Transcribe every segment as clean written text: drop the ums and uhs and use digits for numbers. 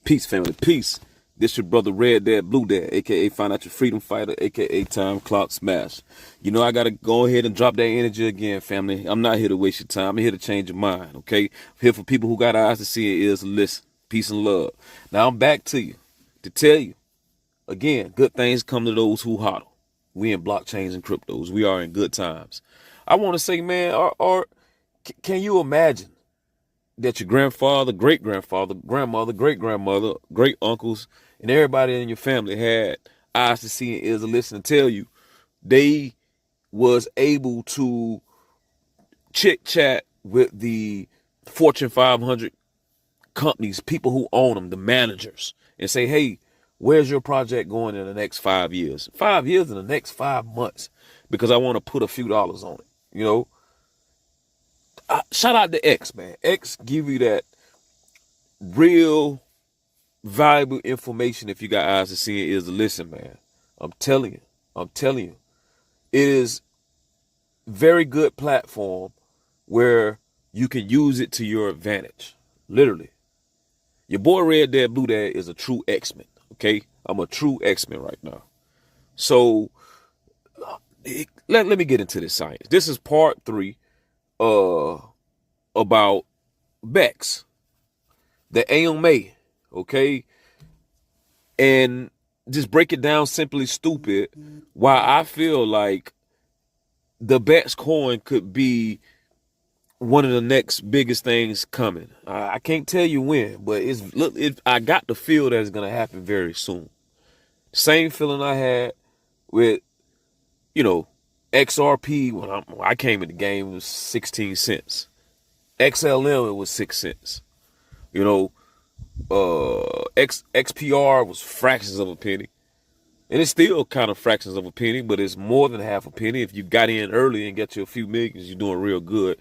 Peace, family, peace. This your brother Red Dad, Blue Dad, aka Financial Freedom Fighter, aka Time Clock Smash. You know I gotta go ahead and drop that energy again, family. I'm not here to waste your time. I'm here to change your mind, okay? I'm here for people who got eyes to see and ears to listen. Peace and love. Now I'm back to you to tell you again, good things come to those who hodl. We in blockchains and cryptos. We are in good times. I want to say, man, can you imagine that your grandfather, great grandfather, grandmother, great grandmother, great uncles, and everybody in your family had eyes to see and ears to listen and tell you they was able to chit chat with the Fortune 500 companies, people who own them, the managers, and say, hey, where's your project going in the next 5 years? 5 years in the next 5 months, because I want to put a few dollars on it. You know, shout out to X, man. X give you that real valuable information if you got eyes to see and ears to listen, man. I'm telling you, it is very good platform where you can use it to your advantage. Literally. Your boy Red Dad Blue Dad is a true X-Men, okay? I'm a true X-Men right now. So let me get into this science. This is part 3 about Bex, the AMA, okay? And just break it down simply stupid, why I feel like the Bex coin could be one of the next biggest things coming. I can't tell you when, but I got the feel that it's gonna happen very soon. Same feeling I had with, XRP when I came in the game, it was 16 cents. XLM, it was 6 cents. XPR was fractions of a penny. And it's still kind of fractions of a penny, but it's more than half a penny. If you got in early and get you a few millions, you're doing real good.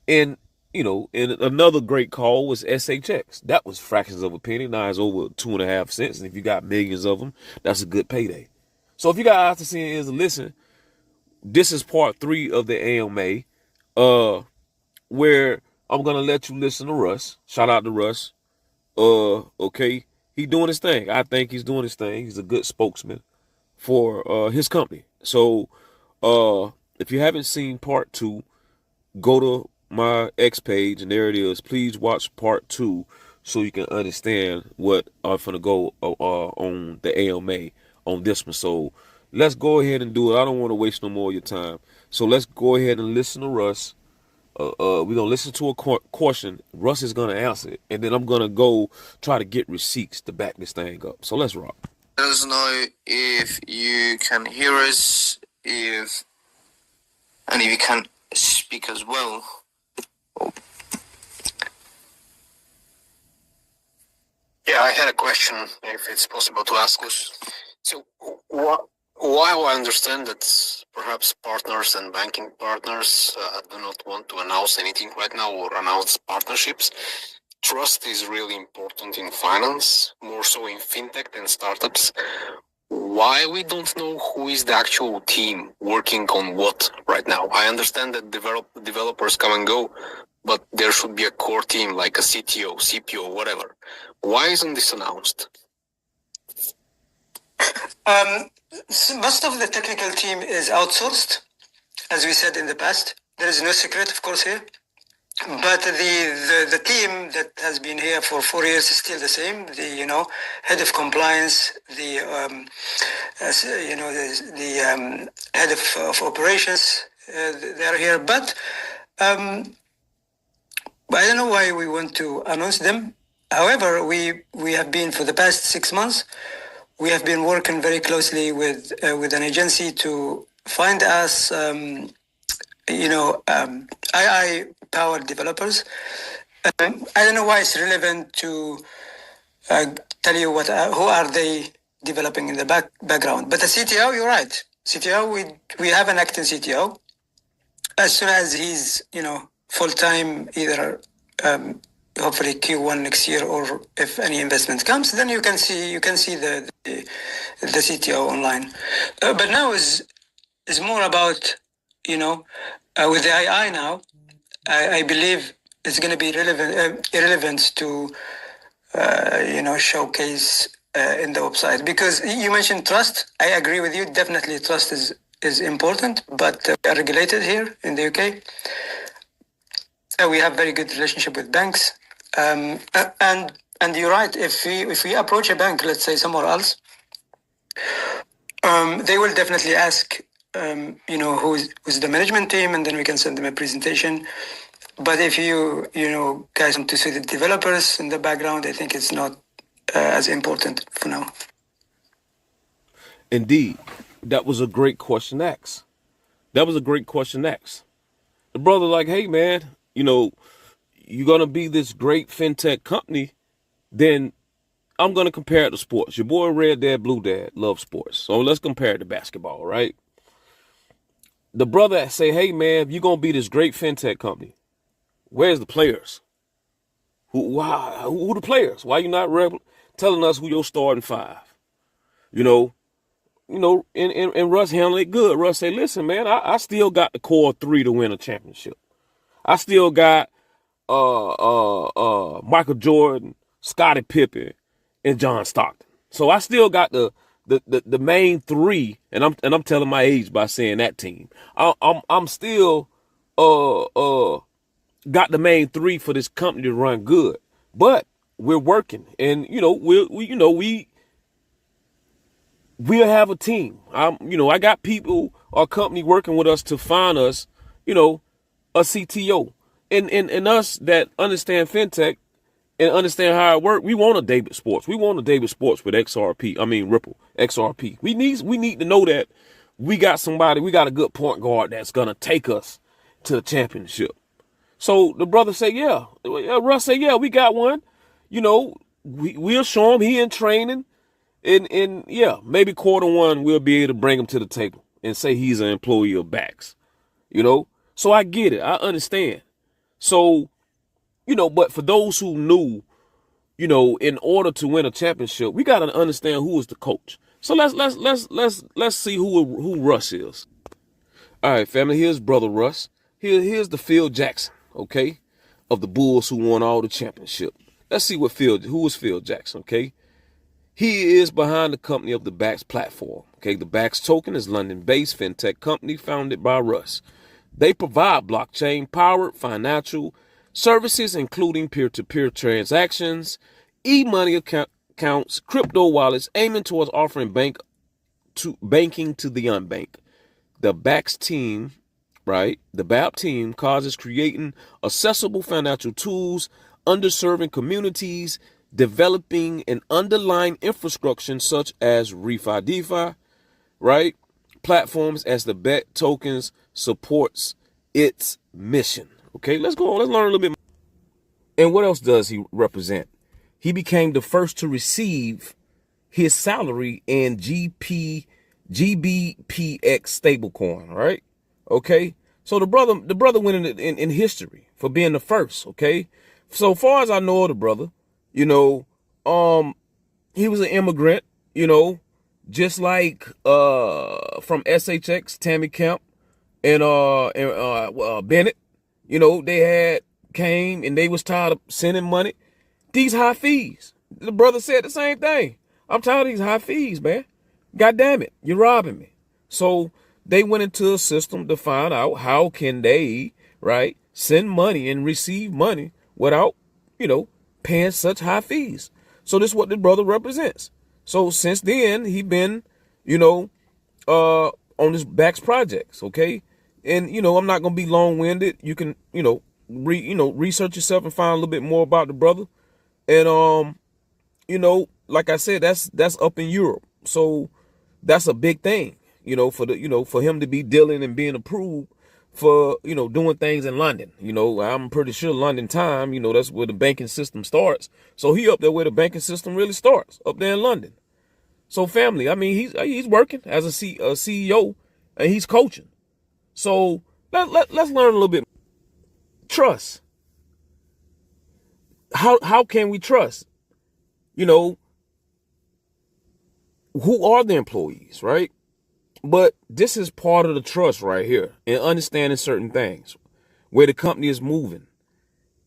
And, and another great call was SHX. That was fractions of a penny. Now it's over 2.5 cents. And if you got millions of them, that's a good payday. So if you got eyes to see and ears to listen, this is part 3 of the AMA, where I'm going to let you listen to Russ. Shout out to Russ. Okay. He doing his thing. I think he's doing his thing. He's a good spokesman for his company. So if you haven't seen part 2, go to my X page and there it is. Please watch part 2 so you can understand what I'm gonna go on the AMA on this one. So let's go ahead and do it. I don't want to waste no more of your time. So let's go ahead and listen to Russ. We're gonna listen to a question. Russ is gonna answer it, and then I'm gonna go try to get receipts to back this thing up. So let's rock. Let us know if you can hear us, if you can speak as well. Yeah, I had a question, if it's possible to ask us. So, while I understand that perhaps partners and banking partners do not want to announce anything right now or announce partnerships, trust is really important in finance, more so in fintech than startups. Why we don't know who is the actual team working on what right now? I understand that developers come and go, but there should be a core team like a CTO, CPO, whatever. Why isn't this announced? Most of the technical team is outsourced, as we said in the past. There is no secret, of course, here. But the team that has been here for 4 years is still the same. The head of compliance, the head of operations, they are here. But I don't know why we want to announce them. However, we have been for the past 6 months. We have been working very closely with an agency to find us, AI-powered developers. I don't know why it's relevant to tell you who are they developing in the background. But the CTO, you're right. CTO, we have an acting CTO. As soon as he's full-time, either hopefully Q1 next year, or if any investment comes, then you can see the CTO online. But now is more about with the AI now. I believe it's going to be irrelevant to showcase in the website. Because you mentioned trust. I agree with you. Definitely, trust is important. But we are regulated here in the UK. We have very good relationship with banks. And you're right. If we approach a bank, let's say somewhere else, they will definitely ask, who's the management team, and then we can send them a presentation. But if you guys want to see the developers in the background, I think it's not as important for now. Indeed, that was a great question asked. The brother like, hey man, you're gonna be this great fintech company, then I'm gonna compare it to sports. Your boy Red Dad Blue Dad loves sports, so let's compare it to basketball, right? The brother say, hey man, you're gonna be this great fintech company. Where's the players? Who the players? Why you not telling us who your starting five? And Russ handled it good. Russ say, listen, man, I still got the core three to win a championship. I still got Michael Jordan, Scottie Pippen, and John Stockton. So I still got the main three, and I'm telling my age by saying that team. I'm still got the main three for this company to run good. But we're working, and we'll have a team. I got people, our company working with us to find us, a CTO. And us that understand fintech and understand how it works, we want a David Sports. We want a David Sports with Ripple, XRP. We need to know that we got a good point guard that's gonna take us to the championship. So the brother say, yeah. Russ say, yeah, we got one. We'll show him he in training. And yeah, maybe Q1 we'll be able to bring him to the table and say he's an employee of Bax. So I get it. I understand. So, but for those who knew, in order to win a championship, we got to understand who is the coach. So let's see who Russ is. All right, family. Here's brother Russ. Here's the Phil Jackson, okay, of the Bulls who won all the championship. Let's see who is Phil Jackson, okay? He is behind the company of the Bax platform. Okay, the Bax token is London-based fintech company founded by Russ. They provide blockchain-powered financial services, including peer-to-peer transactions, e-money accounts, crypto wallets, aiming towards offering banking to the unbanked. The Bax team, right? The babb team causes creating accessible financial tools, underserving communities, developing an underlying infrastructure such as refi DeFi, right? Platforms as the BET tokens supports its mission. Okay, let's go on. Let's learn a little bit more. And what else does he represent? He became the first to receive his salary in GBPX stablecoin, right? Okay, so the brother went in history for being the first. Okay, so far as I know of the brother, he was an immigrant, just like from SHX, Tammy Kemp and Bennett. They had came and they was tired of sending money. These high fees. The brother said the same thing. I'm tired of these high fees, man. God damn it, you're robbing me. So they went into a system to find out how can they, right, send money and receive money without, paying such high fees. So this is what the brother represents. So since then, he been, on his Bax projects, okay? And, I'm not going to be long-winded. You can, research yourself and find a little bit more about the brother. And, like I said, that's up in Europe. So that's a big thing, for him to be dealing and being approved for, doing things in London. I'm pretty sure London time, that's where the banking system starts. So he up there where the banking system really starts, up there in London. So family, I mean, he's working as a CEO and he's coaching. So let's learn a little bit. Trust. How can we trust? Who are the employees, right? But this is part of the trust right here in understanding certain things, where the company is moving,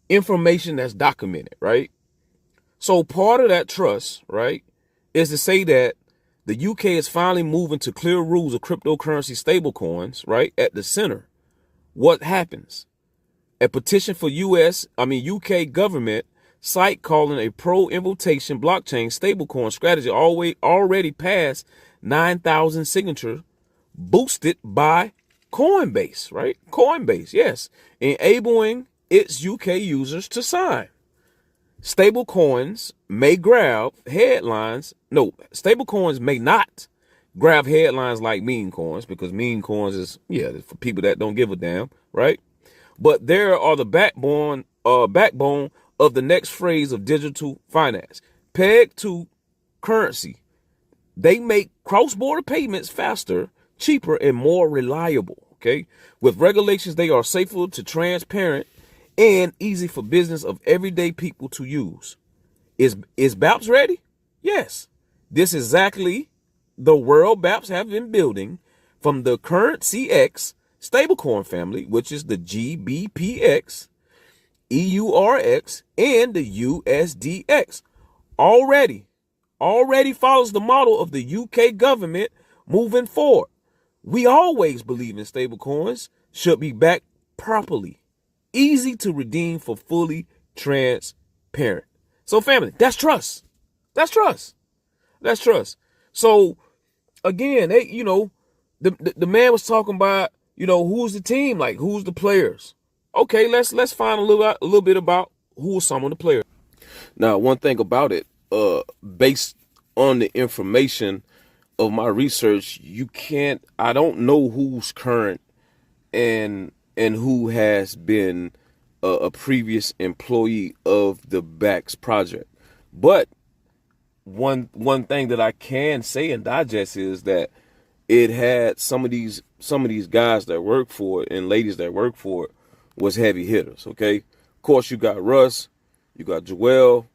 information that's documented, right? So part of that trust, right, is to say that the UK is finally moving to clear rules of cryptocurrency stablecoins, right, at the center. What happens? A petition for UK government site calling a pro-invocation blockchain stablecoin strategy already passed 9,000 signatures, boosted by Coinbase, right? Coinbase, yes, enabling its UK users to sign. Stablecoins may grab headlines. No, stablecoins may not grab headlines like meme coins, because meme coins is, for people that don't give a damn, right? But there are the backbone of the next phase of digital finance. Pegged to currency, they make cross-border payments faster, cheaper, and more reliable. Okay, with regulations, they are safer to transparent and easy for business of everyday people to use. Is BAPS ready? Yes. This is exactly the world BAPS have been building, from the current CX stablecoin family, which is the GBPX, EURX, and the USDX. Already follows the model of the UK government moving forward. We always believe in stablecoins should be backed properly, easy to redeem, for fully transparent. So family, that's trust. That's trust. That's trust. So again, the man was talking about, who's the team, like who's the players. Okay, let's find a little bit about who are some of the players. Now, one thing about it, based on the information of my research, I don't know who's current and who has been a previous employee of the BAX project. But one thing that I can say and digest is that it had some of these guys that work for it and ladies that work for it was heavy hitters. Okay, of course you got Russ, you got Joel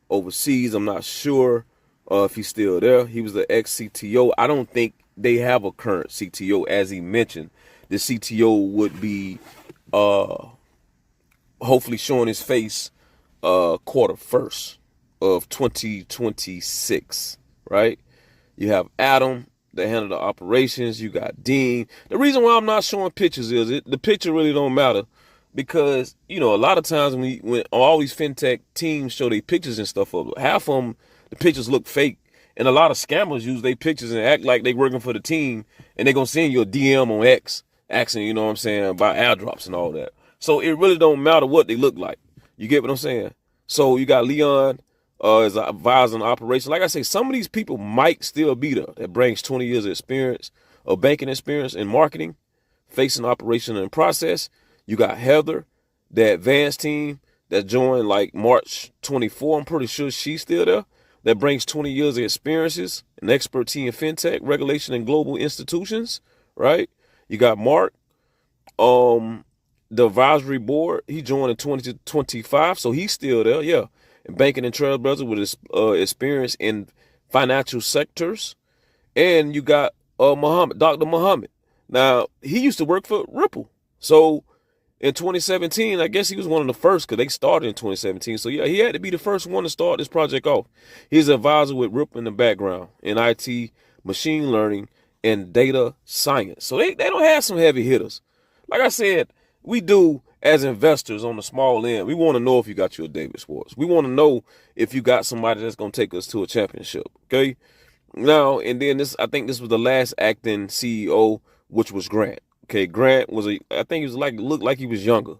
overseas. I'm not sure if he's still there. He was the ex-CTO. I don't think they have a current CTO, as he mentioned. The CTO would be hopefully showing his face quarter first of 2026, right? You have Adam that handle the operations. You got Dean. The reason why I'm not showing pictures is the picture really don't matter, because a lot of times when all these fintech teams show their pictures and stuff up, half of them, the pictures look fake, and a lot of scammers use their pictures and act like they working for the team, and they gonna send you a DM on X asking, about airdrops and all that. So it really don't matter what they look like. You get what I'm saying? So you got Leon as an advisor on operation. Like I say, some of these people might still be there that brings 20 years of experience, of banking experience in marketing, facing operation and process. You got Heather, the advanced team that joined like March 24. I'm pretty sure she's still there. That brings 20 years of experiences and expertise in fintech, regulation, and global institutions, right? You got Mark, the advisory board. He joined in 2025, so he's still there, yeah. And banking and trailblazer with his experience in financial sectors. And you got Dr. Muhammad. Now, he used to work for Ripple. So in 2017, I guess he was one of the first, because they started in 2017. So yeah, he had to be the first one to start this project off. He's an advisor with Ripple in the background in IT, machine learning, and data science. So they don't have some heavy hitters. Like I said, we do as investors on the small end. We want to know if you got your David Schwartz. We want to know if you got somebody that's going to take us to a championship. Okay. Now, and then I think this was the last acting CEO, which was Grant. Okay, Grant I think he was looked like he was younger.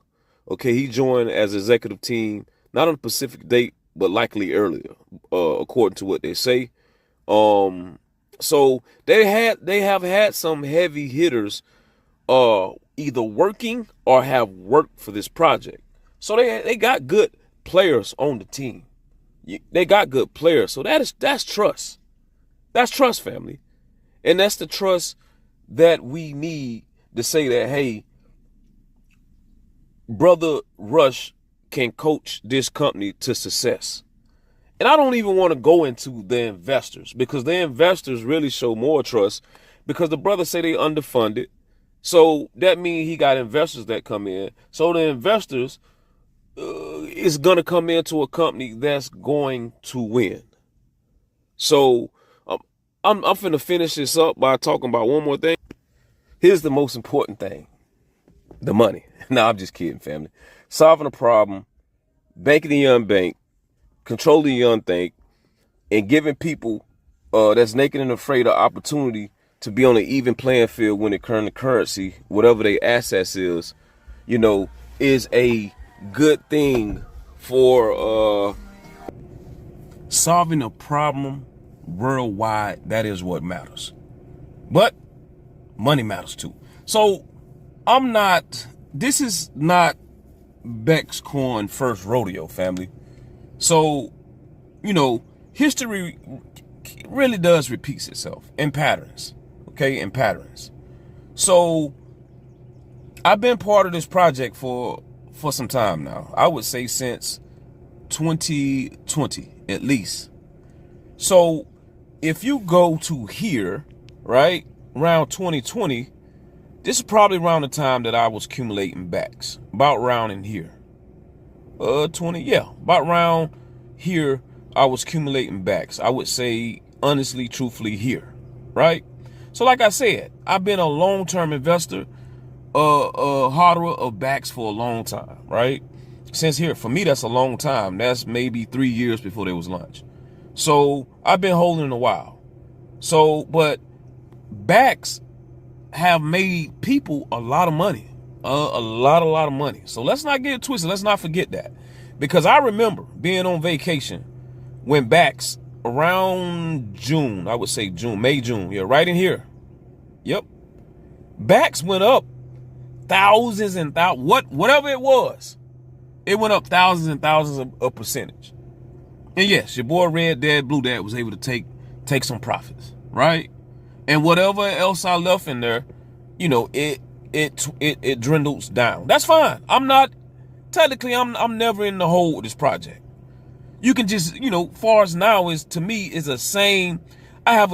Okay, he joined as executive team, not on a specific date, but likely earlier, according to what they say. So they have had some heavy hitters, either working or have worked for this project. So they got good players on the team. They got good players. So that's trust. That's trust, family. And that's the trust that we need to say that, hey, Brother Rush can coach this company to success. And I don't even want to go into the investors, because the investors really show more trust, because the brothers say they underfunded. So that means he got investors that come in. So the investors is going to come into a company that's going to win. So I'm finna finish this up by talking about one more thing. Here's the most important thing: the money. No, I'm just kidding, family. Solving a problem, banking the unbanked, controlling the unthink, and giving people that's naked and afraid of opportunity to be on an even playing field when it comes to currency, whatever their assets is, is a good thing for solving a problem worldwide. That is what matters. But money matters too. So this is not Beck's Coin first rodeo, family. So, history really does repeat itself in patterns. Okay, in patterns. So I've been part of this project for some time now. I would say since 2020 at least. So if you go to here, right, around 2020, this is probably around the time that I was accumulating backs. About around in here. About around here I was accumulating backs. I would say honestly, truthfully here, right? So like I said, I've been a long-term investor, hodler of backs for a long time, right? Since here, for me, that's a long time. That's maybe 3 years before there was lunch. So I've been holding a while. So, but backs have made people a lot of money, a lot of money. So let's not get it twisted. Let's not forget that, because I remember being on vacation when backs around June, I would say May, June. Yeah, right in here. Yep. Backs went up thousands and thousands, whatever it was. It went up thousands and thousands of percentage. And yes, your boy Red Dad, Blue Dad was able to take some profits, right? And whatever else I left in there, it dwindles down. That's fine. I'm never in the hole with this project. You can just, far as now is, to me, is the same. I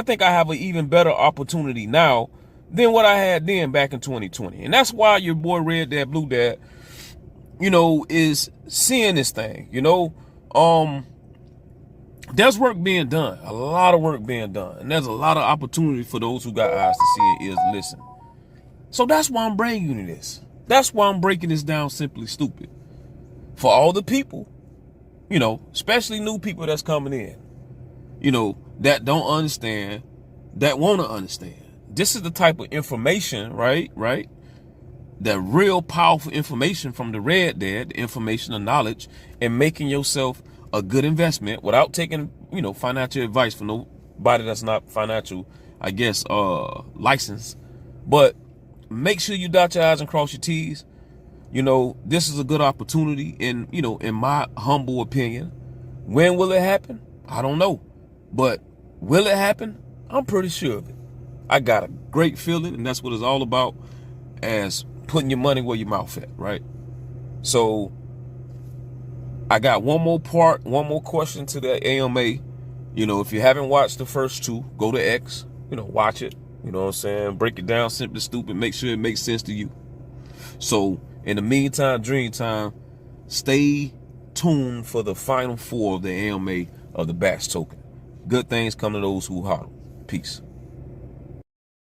think I have an even better opportunity now than what I had then back in 2020. And that's why your boy Red Dad, Blue Dad, is seeing this thing, there's work being done, a lot of work being done. And there's a lot of opportunity for those who got eyes to see and ears to listen. So that's why I'm bringing you to this. That's why I'm breaking this down simply stupid. For all the people, especially new people that's coming in, that don't understand, that want to understand. This is the type of information, right? That real powerful information from the Red Dad, the information of knowledge, and making yourself a good investment without taking, financial advice from nobody that's not financial, I guess, licensed. But make sure you dot your I's and cross your T's. This is a good opportunity in my humble opinion. When will it happen? I don't know. But will it happen? I'm pretty sure of it. I got a great feeling, and that's what it's all about, as putting your money where your mouth at, right? So I got one more question to the AMA. If you haven't watched the first two, go to X, watch it. You know what I'm saying? Break it down, simply stupid, make sure it makes sense to you. So in the meantime, dream time, stay tuned for the final four of the AMA of the BAX token. Good things come to those who hodl. Peace.